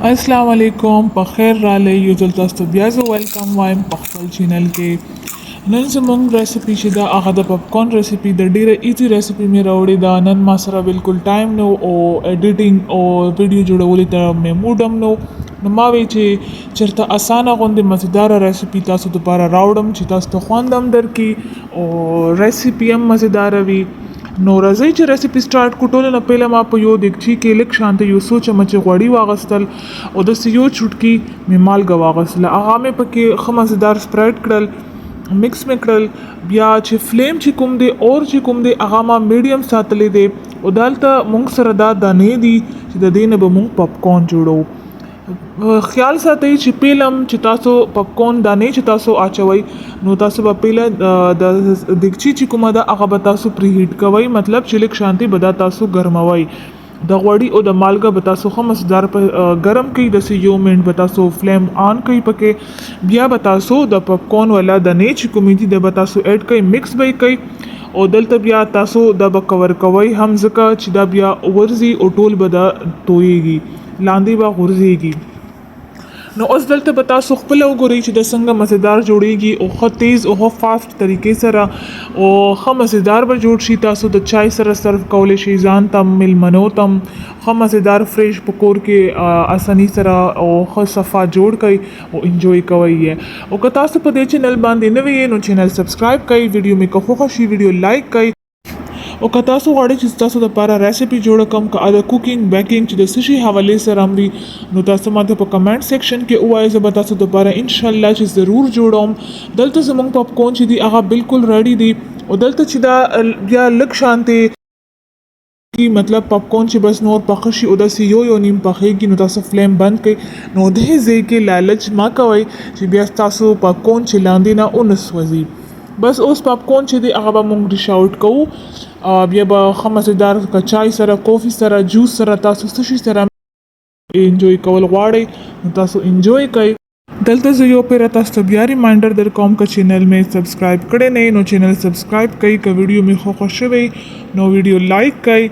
अस्सलाम वालेकुम पखेर राले युजल तस्तो बियाजो वेलकम वाइम पख्तल चैनल के नन زمونږ ریسپی چې دا هغه د پاپکورن ریسپی د ډیره ایزی ریسپی مې راوړې دا نن ما سره بالکل ټایم نو او ایډیټینګ او ویډیو جوړولو ته مې موډم نو ما وی چې چرته اسانه غوندې مزیدار ریسپی تاسو لپاره راوړم چې تاسو ته خوندم درکې او ریسپی هم مزیدار وي نو راځئ چې ریسپی سٹارټ کو ټولو نه پهله ما په یو دیګچي کې لږ شانته یو څو چمچې غوړي واغستل او داسې یو چوټکي مې مالګه واغستله هغه مې پکې ښه مزیدار سپریډ کړل مکس مې کړل بیا چې فلیم چې کوم دی اور چې کوم دی هغه ما میډیم ساتلی دی او دلته مونږ سره دا دانې دي چې د دې نه به مونږ پاپکورن جوړو خیال ساتئ چې پیلم چې تاسو پاپکورن دانې چې تاسو اچوئ نو تاسو به پیله د دیګچي چې کومه ده هغه به تاسو پری هیټ کوئ مطلب چې لږ شانتي به دا تاسو ګرموئ د غوړي او د مالګه به تاسو ښه مزدار په ګرم کوي داسې یو منټ به تاسو فلیم آن کوي پکې بیا به تاسو د پاپکورن والا دانې چې کومې دي د به تاسو ایډ کوئ مکس به یې کوئ او دلته بیا تاسو د به کور کوئ هم ځکه چې دا بیا ورځي او ټول به دا تویږي لاندې به غورځېږي نو اوس دلته به تاسو خپله وګورئ چې د څنګه مزیدار جوړیږي او ښه تیز او ښه فاسټ طریقې سره او ښه مزیدار به جوړ شي تاسو د چای سره سرو کولی شئ ځان ته میلمنو ته ښه مزیدار فریش په کور کې اساني سره او ښه صفا جوړ کړئ او انجوی کوئ یې او که تاسو په دې چینل باندې نوی یې نو چینل سبسکرایب کړئ ویډیو مې که خوښه شي ویډیو لایک کړئ او که تاسو غواړئ چې تاسو لپاره ریسپی جوړه کړم که د کوکینګ بیکینګ چې د څه شي حوالې سره هم وي نو تاسو ماته په کمنټ سیکشن کې ووایئ زه به تاسو لپاره انشاءالله چې ضرور جوړوم دلته زموږ پاپکورن چې دي هغه بالکل ریډي دي او دلته چې دا بیا لږ شانتې کی مطلب پاپکورن چې بس نور پخه شي او داسې یو نیم پخېږي نو تاسو فلیم بند کړئ نو دې ځای کې لالچ ما کوئ چې بیا تاسو پاپکورن چې لاندې نه ونسوځي بس اوس پاپکورن چې دی هغه به مونږ ډیش آوټ کوو بیا به ښه مزیدار که چای سره کافي سره جوس سره تاسو څه شي سره انجوی کول غواړئ نو تاسو انجوی کوئ دلته زه یو پیره تاسو ته بیا ریمایندر در کوم که چینل مې سبسکرایب کړی نه نو چینل سبسکرایب کړئ که ویډیو مې خوښه شوی نو ویډیو لایک کړئ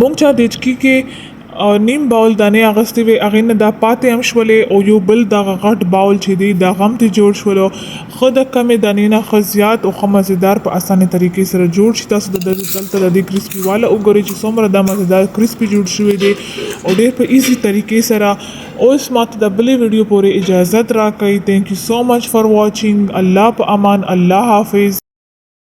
مونږ چا دیچکي کې نیم باول دانې اغوستې وې هغې نه دا پاتې هم شولې او یو بل دغه غټ باول چې دی دا هم ترې جوړ شولو ښه د کمې دانې نه ښه زیات او ښه مزیدار په اسانه طریقې سره جوړ شي تاسو دلته د دې کرسپي والا وګورئ چې څومره دا مزیدار کرسپي جوړ شوی دی او ډېر په ایزي طریقې سره اوس ماته د بلې ویډیو پورې اجازت راکړئ تھینک یو سو مچ فار واچینګ الله په امان الله حافظ